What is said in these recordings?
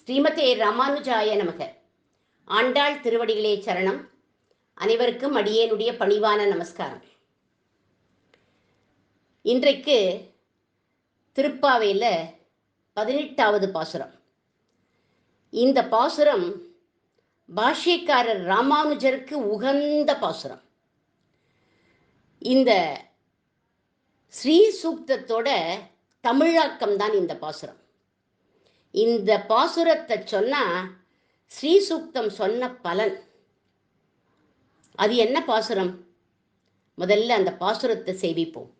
ஸ்ரீமதே ராமானுஜாய நமக. ஆண்டாள் திருவடிகளே சரணம். அனைவருக்கும் அடியேனுடைய பணிவான நமஸ்காரம். இன்றைக்கு திருப்பாவையில் 18வது பாசுரம். இந்த பாசுரம் பாஷ்யக்காரர் ராமானுஜருக்கு உகந்த பாசுரம். இந்த ஸ்ரீ சூக்தத்தோட தமிழாக்கம் தான் இந்த பாசுரம். இந்த பாசுரத்தை சொன்னா ஸ்ரீ சூக்தம் சொன்ன பலன். அது என்ன பாசுரம்? முதல்ல அந்த பாசுரத்தை சேவிப்போம்.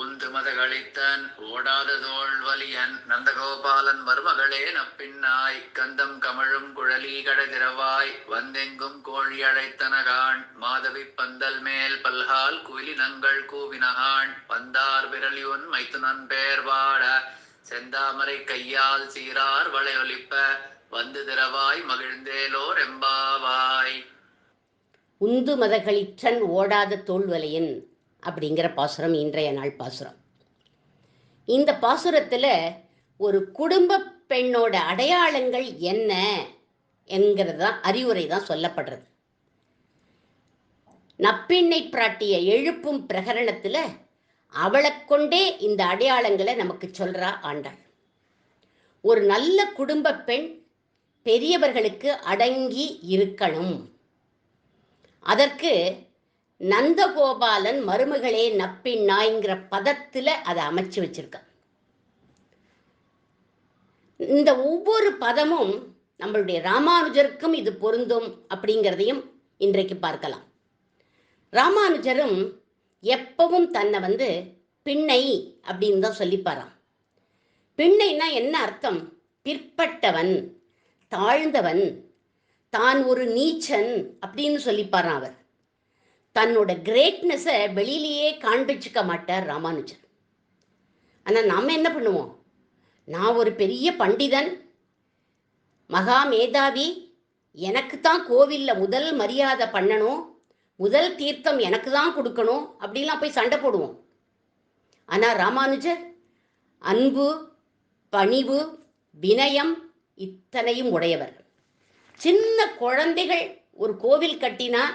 உந்து மதகளித்தன் ஓடாத தோள் வலியன் நந்தகோபாலன் மருமகளே நப்பின்னாய் கந்தம் கமழும் குழலி கடதிரவாய் வந்தெங்கும் கோழி அழைத்தனகான் மாதவி பந்தல் மேல் பல்கால் குயிலினங்கள் கூவினகான் வந்தார் விரலியுன் மைத்துனன் பேர் வாட செந்தாமரை கையால் சீரார் வளையொலிப்ப வந்து திரவாய் மகிழ்ந்தேலோர் எம்பாவாய். உந்து மதகளிற்றன் ஓடாத தோல்வலையன் அப்படிங்கிற பாசுரம் இன்றைய நாள் பாசுரம். இந்த பாசுரத்தில் ஒரு குடும்ப பெண்ணோட அடையாளங்கள் என்ன என்கிறது தான் அறிவுரை தான் சொல்லப்படுறது. நப்பிண்ணை பிராட்டிய எழுப்பும் பிரகரணத்தில் அவளை கொண்டே இந்த அடையாளங்களை நமக்கு சொல்றா ஆண்டாள். ஒரு நல்ல குடும்ப பெண் பெரியவர்களுக்கு அடங்கி இருக்கணும். அதற்கு நந்தகோபாலன் மருமகளே நப்பின்னாய்ங்கிற பதத்தில் அதை அமைச்சு வச்சிருக்க. இந்த ஒவ்வொரு பதமும் நம்மளுடைய ராமானுஜருக்கும் இது பொருந்தும் அப்படிங்கிறதையும் இன்றைக்கு பார்க்கலாம். ராமானுஜரும் எப்பவும் தன்னை பிள்ளை அப்படின்னு தான் சொல்லிப்பாராம். பிள்ளைன்னா என்ன அர்த்தம்? பிற்பட்டவன், தாழ்ந்தவன், தான் ஒரு நீச்சன் அப்படின்னு சொல்லிப்பாரான் அவர். தன்னோட கிரேட்னஸை வெளியிலேயே காண்பிச்சுக்க மாட்டார் ராமானுஜர். ஆனால் நாம் என்ன பண்ணுவோம்? நான் ஒரு பெரிய பண்டிதன், மகா மேதாவி, எனக்கு தான் கோவிலில் முதல் மரியாதை பண்ணணும், முதல் தீர்த்தம் எனக்கு தான் கொடுக்கணும் அப்படிலாம் போய் சண்டை போடுவோம். ஆனால் ராமானுஜர் அன்பு, பணிவு, வினயம் இத்தனையும் உடையவர். சின்ன குழந்தைகள் ஒரு கோவில் கட்டினா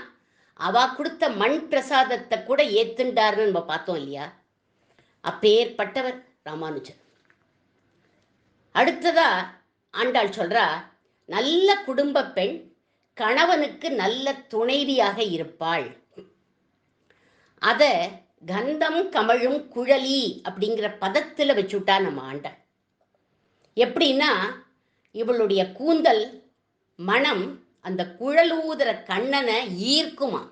அவ கொடுத்த மண் பிரசாதத்தை கூட ஏத்துண்டார்னு நம்ம பார்த்தோம் இல்லையா? அப்பேற்பட்டவர் ராமானுஜர். அடுத்ததா ஆண்டாள் சொல்றா, நல்ல குடும்ப பெண் கணவனுக்கு நல்ல துணைவியாக இருப்பாள். அத கந்தம் கமழும் குழலி அப்படிங்கிற பதத்தில் வச்சுட்டா நம்ம ஆண்டாள். எப்படின்னா, இவளுடைய கூந்தல் மனம் அந்த குழலூதுற கண்ணனை ஈர்க்குமா.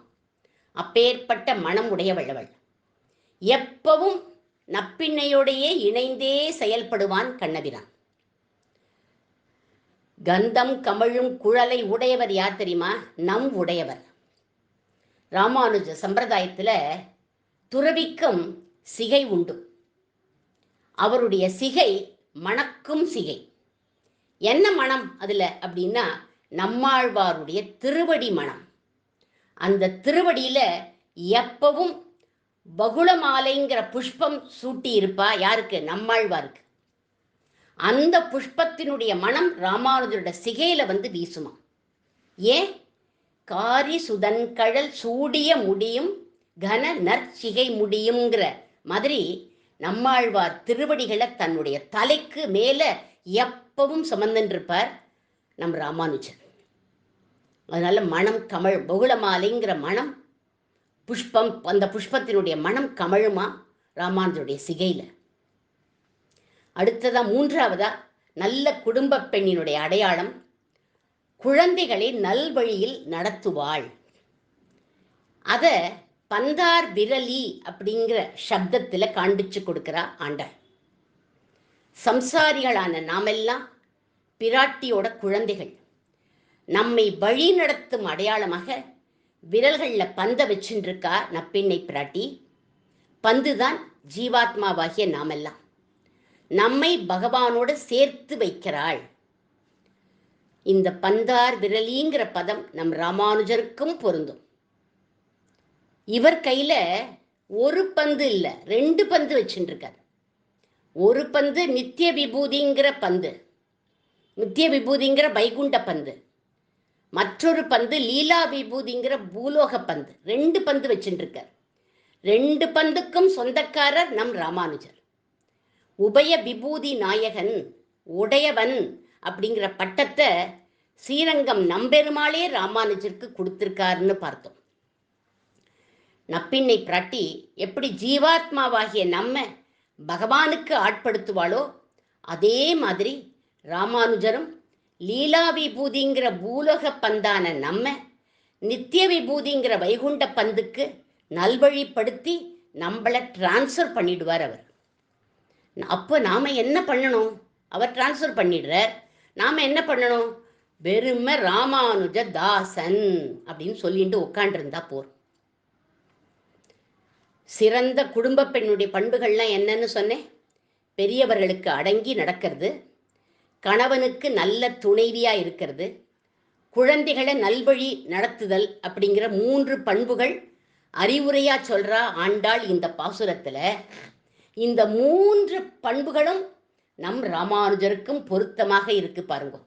அப்பேற்பட்ட மனம் உடையவள் அவள். எப்பவும் நப்பிண்ணையோடையே இணைந்தே செயல்படுவான் கண்ணபிரான். கந்தம் கமழும் குழலை உடையவர் யார் தெரியுமா? நம் உடையவர். ராமானுஜ சம்பிரதாயத்தில் துறவிக்கும் சிகை உண்டு. அவருடைய சிகை மணக்கும் சிகை. என்ன மனம் அதில் அப்படின்னா, நம்மாழ்வாருடைய திருவடி மனம். அந்த திருவடியில் எப்பவும் பகுளமாலைங்கிற புஷ்பம் சூட்டி இருப்பா. யாருக்கு? நம்மாழ்வாருக்கு. அந்த புஷ்பத்தினுடைய மனம் ராமானுஜரோட சிகையில வீசுமா. ஏன்? காரி சுதன்கழல் சூடிய முடியும் கன நற்சிகை முடியுங்கிற மாதிரி நம்மாழ்வார் திருவடிகளை தன்னுடைய தலைக்கு மேல எப்பவும் சுமந்துருப்பார் நம் ராமானுஜர். அதனால மனம் கமழ், பகுளமாலைங்கிற மனம், புஷ்பம், அந்த புஷ்பத்தினுடைய மனம் கமழுமா ராமானுஜருடைய சிகையில. அடுத்ததா மூன்றாவதா நல்ல குடும்ப பெண்ணினுடைய அடையாளம், குழந்தைகளை நல்வழியில் நடத்துவாள். அத பந்தார் விரலி அப்படிங்கிற சப்தத்துல காண்பிச்சு கொடுக்கிறா ஆண்டாள். சம்சாரிகளான நாமெல்லாம் பிராட்டியோட குழந்தைகள். நம்மை வழி நடத்தும் அடையாளமாக விரல்கள்ல பந்த வச்சுருக்கா நப்பிண்ணை பிராட்டி. பந்துதான் ஜீவாத்மாவாகிய நாமெல்லாம். நம்மை பகவானோடு சேர்த்து வைக்கிறாள். இந்த பந்தார் விரலிங்கிற பதம் நம் ராமானுஜருக்கும் பொருந்தும். இவர் கையில ஒரு பந்து இல்லை, 2 பந்து வச்சுருக்கார். ஒரு பந்து நித்திய விபூதிங்கிற பந்து, நித்திய விபூதிங்கிற வைகுண்ட பந்து, மற்றொரு பந்து லீலா விபூதிங்கிற பூலோக பந்து. 2 பந்து வச்சுட்டு இருக்கார். 2 பந்துக்கும் சொந்தக்காரர் நம் ராமானுஜர். உபய விபூதி நாயகன், உடையவன் அப்படிங்கிற பட்டத்தை ஸ்ரீரங்கம் நம்பெருமாளே ராமானுஜருக்கு கொடுத்திருக்காருன்னு பார்த்தோம். நப்பிண்ணை பிராட்டி எப்படி ஜீவாத்மாவாகிய நம்ம பகவானுக்கு ஆட்படுத்துவாளோ அதே மாதிரி ராமானுஜரும் லீலா விபூதிங்கிற பூலோக பந்தான நம்ம நித்திய விபூதிங்கிற வைகுண்ட பந்துக்கு நல்வழிப்படுத்தி நம்மளை டிரான்ஸ்ஃபர் பண்ணிடுவார் அவர். அப்போ நாம் என்ன பண்ணணும்? அவர் டிரான்ஸ்ஃபர் பண்ணிடுறார். நாம் என்ன பண்ணணும்? வெறுமை ராமானுஜ தாசன் அப்படின்னு சொல்லிட்டு உட்காண்டிருந்தா போறோம். சிறந்த குடும்ப பெண்ணுடைய பண்புகள்லாம் என்னன்னு சொன்னேன். பெரியவர்களுக்கு அடங்கி நடக்கிறது, கணவனுக்கு நல்ல துணைவியா இருக்கிறது, குழந்தைகளை நல்வழி நடத்துதல் அப்படிங்கிற 3 பண்புகள் அறிவுரையா சொல்றா ஆண்டாள் இந்த பாசுரத்துல. இந்த 3 பண்புகளும் நம் ராமானுஜருக்கும் பொருத்தமாக இருக்கு பாருங்க.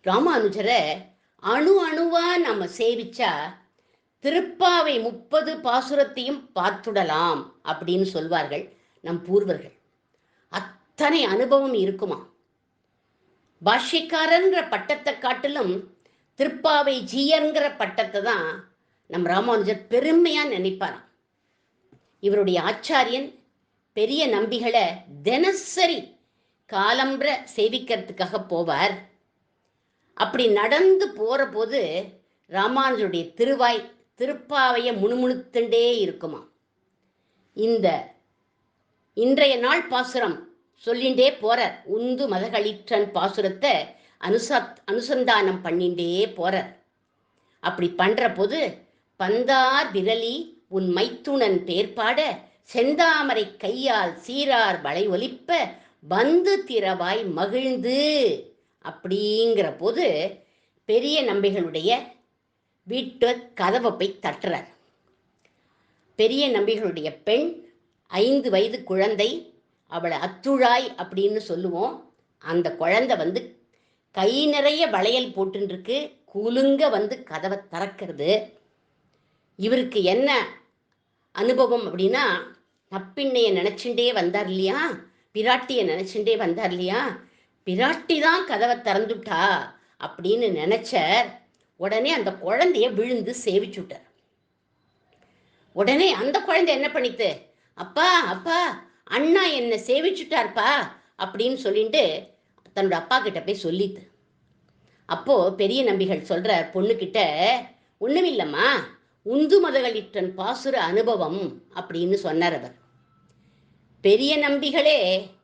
ராமானுஜரை அணு அணுவா நம்ம சேவிச்சா திருப்பாவை 30 பாசுரத்தையும் பார்த்துடலாம் அப்படின்னு சொல்வார்கள் நம் பூர்வர்கள். அத்தனை அனுபவம் இருக்குமா. பாஷ்யக்காரங்கிற பட்டத்தை காட்டிலும் திருப்பாவை ஜீயங்கிற பட்டத்தை தான் நம் ராமானுஜர் பெருமையா நினைப்பாராம். இவருடைய ஆச்சாரியன் பெரிய நம்பிகளை தினசரி காலம்பர சேவிக்கிறதுக்காக போவார். அப்படி நடந்து போற போது ராமானுஜருடைய திருவாய் திருப்பாவையை முணுமுணுத்துண்டே இருக்குமா. இன்றைய நாள் பாசுரம் சொல்லிண்டே போறார். உந்து மதகளிற்றன் பாசுரத்தை அனுசந்தானம் பண்ணிண்டே போறார். அப்படி பண்ற போது பந்தார் விரலி உன் மைத்துணன் பேர்பாட செந்தாமரை கையால் சீரார் வளை ஒலிப்ப வந்து திறவாய் மகிழ்ந்து அப்படிங்கிற போது பெரிய நம்பிகளுடைய வீட்டு கதவை போய் தட்டுறார். பெரிய நம்பிகளுடைய பெண் 5 வயது குழந்தை, அவளை அத்துழாய் அப்படின்னு சொல்லுவோம். அந்த குழந்தை கை நிறைய வளையல் போட்டுருக்கு, குலுங்க கதவை திறக்கிறது. இவருக்கு என்ன அனுபவம் அப்படின்னா, நப்பிண்ணையை நினைச்சுட்டே வந்தார் இல்லையா, பிராட்டியை நினைச்சுட்டே வந்தார் இல்லையா, பிராட்டி தான் கதவை திறந்துட்டா அப்படின்னு நினைச்சார். உடனே அந்த குழந்தைய விழுந்து சேவிச்சுட்டார். உடனே அந்த குழந்தை என்ன பண்ணித்து, அப்பா அப்பா அண்ணா என்ன சேவிச்சுட்டார்ப்பா அப்படின்னு சொல்லிட்டு தன்னோட அப்பா கிட்ட போய் சொல்லித்து. அப்போ பெரிய நம்பிகள் சொல்ற பொண்ணுக்கிட்ட, ஒண்ணுமில்லம்மா, உந்து மதகளிற்றன் பாசுர அனுபவம் அப்படின்னு சொன்னார் அவர். பெரிய நம்பிகளே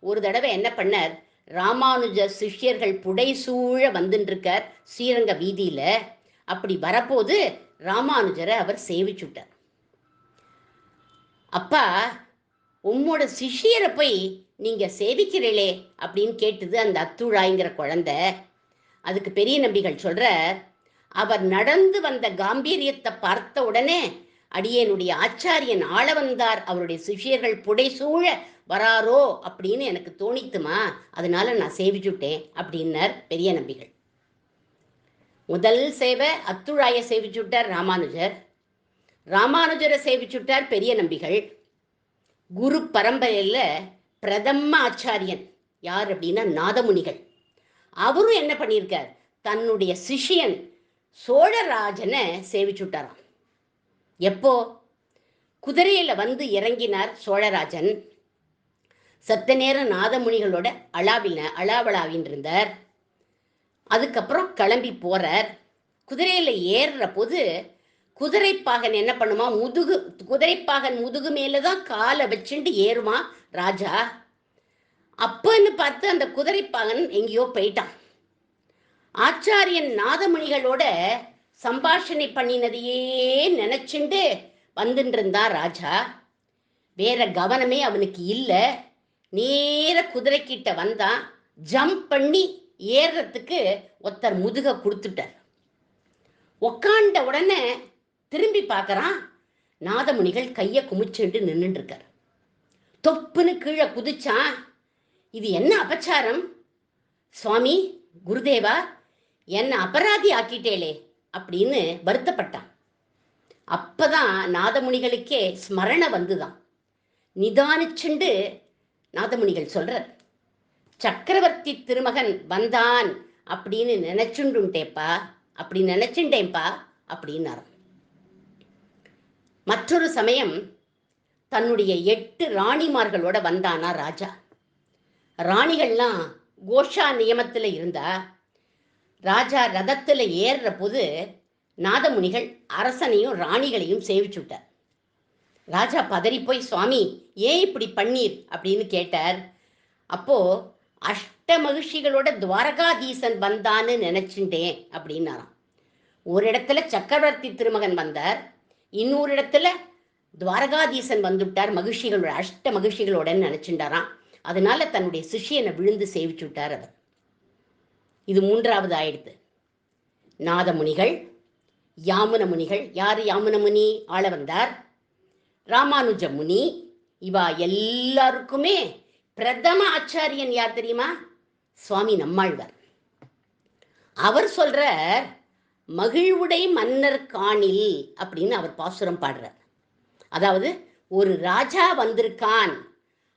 ஒரு தடவை என்ன பண்ணார், ராமானுஜர் சிஷ்யர்கள் புடைசூழ வந்துருக்கார் ஸ்ரீரங்க வீதியில. அப்படி வரப்போது ராமானுஜரை அவர் சேவிச்சுட்டார். அப்பா, உம்மோட சிஷியரை போய் நீங்க சேவிக்கிறீளே அப்படின்னு கேட்டுது அந்த அத்துழாய்ங்கிற குழந்தை. அதுக்கு பெரிய நம்பிகள் சொல்ற, அவர் நடந்து வந்த காம்பீரியத்தை பார்த்த உடனே அடியேனுடைய ஆச்சாரியன் ஆள வந்தார், அவருடைய சிஷியர்கள் புடைசூழ வராரோ அப்படின்னு எனக்கு தோணித்துமா, அதனால நான் சேவிச்சுட்டேன் அப்படின்னார் பெரிய நம்பிகள். முதல் சேவை அத்துழாய சேவிச்சுட்டார் ராமானுஜர். ராமானுஜரை சேவிச்சுட்டார் பெரிய நம்பிகள். குரு பரம்பரையில் பிரதம ஆச்சாரியன் யார் அப்படின்னா நாதமுனிகள். அவரும் என்ன பண்ணியிருக்கார், தன்னுடைய சிஷியன் சோழராஜனை சேவிச்சுட்டாராம். எப்போ குதிரையில இறங்கினார் சோழராஜன். சத்த நேரம் நாதமுனிகளோட அளாவளாவின் இருந்தார். அதுக்கப்புறம் கிளம்பி போறார். குதிரையில ஏறுற போது குதிரைப்பாகன் என்ன பண்ணுமா, குதிரைப்பாகன் முதுகு மேலதான் காலை வச்சுட்டு ஏறுமா ராஜா. அப்பன்னு பார்த்து அந்த குதிரைப்பாகன் எங்கேயோ போயிட்டான். ஆச்சாரியன் நாதமுனிகளோட சம்பாஷணை பண்ணினதையே நினைச்சுண்டு வந்துட்டு இருந்தா ராஜா. வேற கவனமே அவனுக்கு இல்லை. நேர குதிரைக்கிட்ட வந்தான். ஜம்ப் பண்ணி ஏறுறதுக்கு ஒருத்தர் முதுக கொடுத்துட்டார். உக்காண்ட உடனே திரும்பி பார்க்கறான். நாதமுனிகள் கையை குமிச்சுண்டு நின்றுட்டு இருக்கார். தொப்புன்னு கீழே குதிச்சான். இது என்ன அபச்சாரம், சுவாமி குருதேவா என்னை அபராதி ஆக்கிட்டேளே அப்படின்னு வருத்தப்பட்டான். அப்பதான் நாதமுனிகளுக்கே ஸ்மரணை வந்துதான். நிதானிச்சுண்டு நாதமுனிகள் சொல்றார், சக்கரவர்த்தி திருமகன் வந்தான் அப்படின்னு நினைச்சுண்டுட்டேப்பா, அப்படி நினைச்சுட்டேன்ப்பா அப்படின்னார். மற்றொரு சமயம் தன்னுடைய 8 ராணிமார்களோட வந்தானா ராஜா. ராணிகள்லாம் கோஷா நியமத்தில் இருந்தா. ராஜா ரதத்தில் ஏறுற போது நாதமுனிகள் அரசனையும் ராணிகளையும் சேவிச்சுட்டார். ராஜா பதறி போய், சுவாமி ஏன் இப்படி பண்ணீர் அப்படின்னு கேட்டார். அப்போ அஷ்ட மகிழ்ச்சிகளோட துவாரகாதீசன் வந்தான்னு நினைச்சுட்டேன் அப்படின்னாராம். ஒரு இடத்துல சக்கரவர்த்தி திருமகன் வந்தார், இன்னொரு இடத்துல துவாரகாதீசன் வந்துவிட்டார் மகிழ்ச்சிகளோட, அஷ்ட மகிழ்ச்சிகளோட நினைச்சுட்டாராம். அதனால தன்னுடைய சிஷியனை விழுந்து சேவிச்சு விட்டார் அவர். இது 3வது ஆயிடுத்து. நாதமுனிகள், யாமுன முனிகள். யார் யாமுன முனி? ஆள வந்தார். ராமானுஜ முனி. இவா எல்லாருக்குமே பிரதம ஆச்சாரியன் யார் தெரியுமா? சுவாமி நம்மாழ்வார். அவர் சொல்ற மகிழ்வுடை மன்னர் காணில் அப்படின்னு அவர் பாசுரம் பாடுறார். அதாவது ஒரு ராஜா வந்திருக்கான்,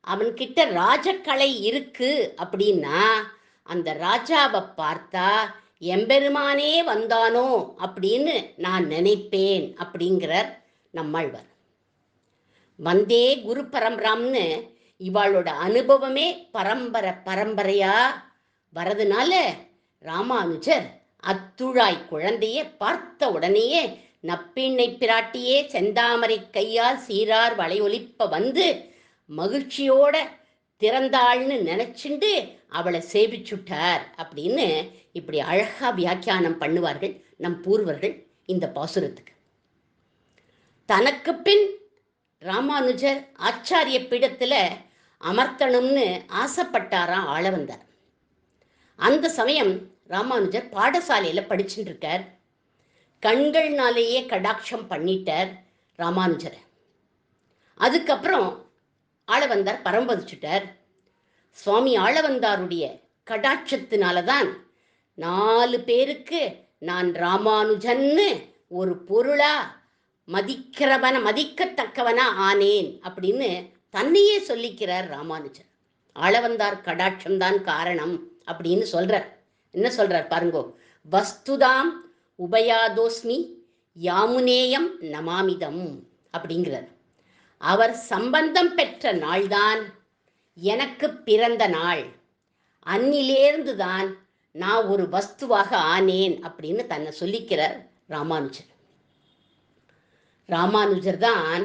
அவன்கிட்ட ராஜக்கலை இருக்கு அப்படின்னா அந்த ராஜாவை பார்த்தா எம்பெருமானே வந்தானோ அப்படின்னு நான் நினைப்பேன் அப்படிங்கிறார் நம்மாழ்வார். வந்தே குரு பரம்பராம்னு இவாளோட அனுபவமே பரம்பரையா வரதுனால ராமானுஜர் அத்துழாய் குழந்தைய பார்த்த உடனேயே நப்பிண்ணை பிராட்டியே செந்தாமரை கையால் சீரார் வளையொலிப்ப வந்து மகிழ்ச்சியோட திறந்தாள்னு நினைச்சுண்டு அவளை சேவிச்சுட்டார் அப்படின்னு இப்படி அழகா வியாக்கியானம் பண்ணுவார்கள் நம் பூர்வர்கள் இந்த பாசுரத்துக்கு. தனக்கு பின் ராமானுஜர் ஆச்சாரிய பீடத்துல அமர்த்தணும்னு ஆசைப்பட்டாராம் ஆள வந்தார். அந்த சமயம் ராமானுஜர் பாடசாலையில படிச்சுட்டு இருக்கார். கண்கள்னாலேயே கடாட்சம் பண்ணிட்டார் ராமானுஜரை. அதுக்கப்புறம் ஆளவந்தார் பரம்பதிச்சுட்டார். சுவாமி ஆளவந்தாருடைய கடாட்சத்தினாலதான் 4 பேருக்கு நான் ராமானுஜன்னு ஒரு பொருளா மதிக்கத்தக்கவனா ஆனேன் அப்படின்னு தன்னையே சொல்லிக்கிறார் ராமானுஜர். ஆளவந்தார் கடாட்சம்தான் காரணம் அப்படின்னு சொல்றார். என்ன சொல்றார் பாருங்கோ, வஸ்துதாம் உபயாதோஸ்மி யாமுனேயம் நமாமிதம் அப்படிங்கிறார். அவர் சம்பந்தம் பெற்ற நாள்தான் எனக்கு பிறந்த நாள், அன்னிலேருந்து தான் நான் ஒரு வஸ்துவாக ஆனேன் அப்படின்னு தன்னை சொல்லிக்கிறார் ராமானுஜர். ராமானுஜர் தான்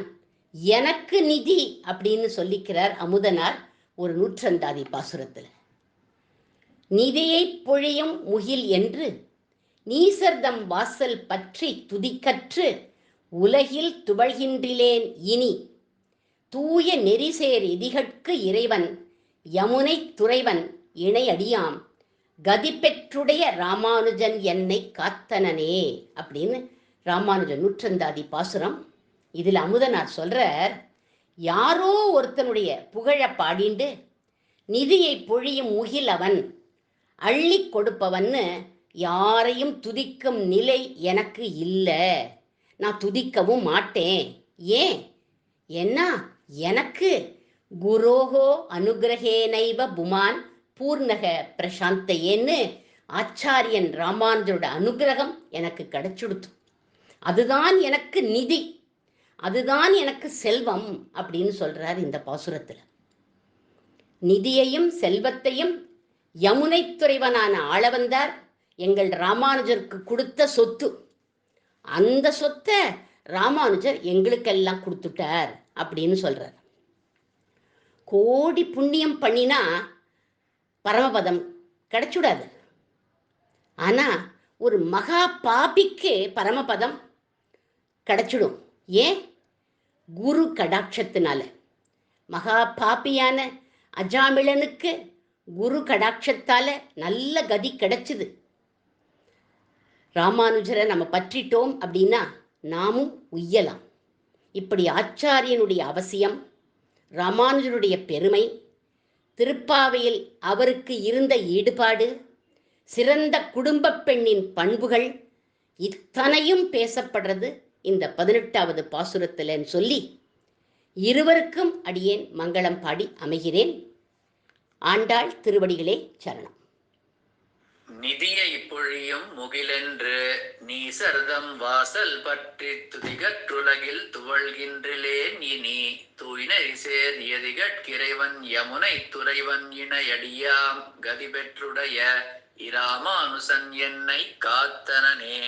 எனக்கு நிதி அப்படின்னு சொல்லிக்கிறார் அமுதனார் ஒரு 102 பாசுரத்தில். நிதியை பொழியும் முகில் என்று நீசர்தம் வாசல் பற்றி துதிக்கற்று உலகில் துவழ்கின்றிலேன் இனி தூய நெறிசேர் எதிகட்கு இறைவன் யமுனை துறைவன் இணையடியாம் கதி பெற்றுடைய ராமானுஜன் என்னை காத்தனனே அப்படின்னு ராமானுஜன் 102 பாசுரம். இதில் அமுதனார் சொல்றார், யாரோ ஒருத்தனுடைய புகழ பாடிண்டு நிதியை பொழியும் முகில் அவன் அள்ளி கொடுப்பவன்னு யாரையும் துதிக்கும் நிலை எனக்கு இல்லை, நான் துதிக்கவும் மாட்டேன். ஏன்? ஏன்னா எனக்கு குரோஹோ அனுகிரகேனைவ புமான் பூர்ணக பிரசாந்தையேன்னு ஆச்சாரியன் ராமானுஜரோட அனுகிரகம் எனக்கு கிடைச்சுடுத்து. அதுதான் எனக்கு நிதி, அதுதான் எனக்கு செல்வம் அப்படின்னு சொல்றார் இந்த பாசுரத்துல. நிதியையும் செல்வத்தையும் யமுனை துறைவனான ஆளவந்தார் எங்கள் ராமானுஜருக்கு கொடுத்த சொத்து. அந்த சொத்தை ராமானுஜர் எங்களுக்கெல்லாம் கொடுத்துட்டார் அப்படின்னு சொல்றார். கோடி புண்ணியம் பண்ணினா பரமபதம் கிடைச்சுடாது. ஆனா ஒரு மகா பாபிக்கு பரமபதம் கிடைச்சிடும். ஏன்? குரு கடாட்சத்தினால. மகா பாபியான அஜாமிளனுக்கு குரு கடாட்சத்தால நல்ல கதி கிடைச்சுது. ராமானுஜரை நம்ம பற்றிட்டோம் அப்படின்னா நாமும் உய்யலாம். இப்படி ஆச்சாரியனுடைய அவசியம், ராமானுஜருடைய பெருமை, திருப்பாவையில் அவருக்கு இருந்த ஈடுபாடு, சிறந்த குடும்பப் பெண்ணின் பண்புகள் இத்தனையும் பேசப்படுறது இந்த 18வது பாசுரத்தில்ன்னு சொல்லி இருவருக்கும் அடியேன் மங்களம் பாடி அமைகிறேன். ஆண்டாள் திருவடிகளே சரணம். நிதியை பொழியும் முகிலென்று நீசர்தம் வாசல் பற்றி துதிகற்றுலகில் துவள்கின்றிலேன் இனி தூய்நெறி சேர் எதிகட்கிறைவன் யமுனை துறைவன் இணையடியாம் கதி பெற்றுடைய இராமானுசன் என்னை காத்தனனே.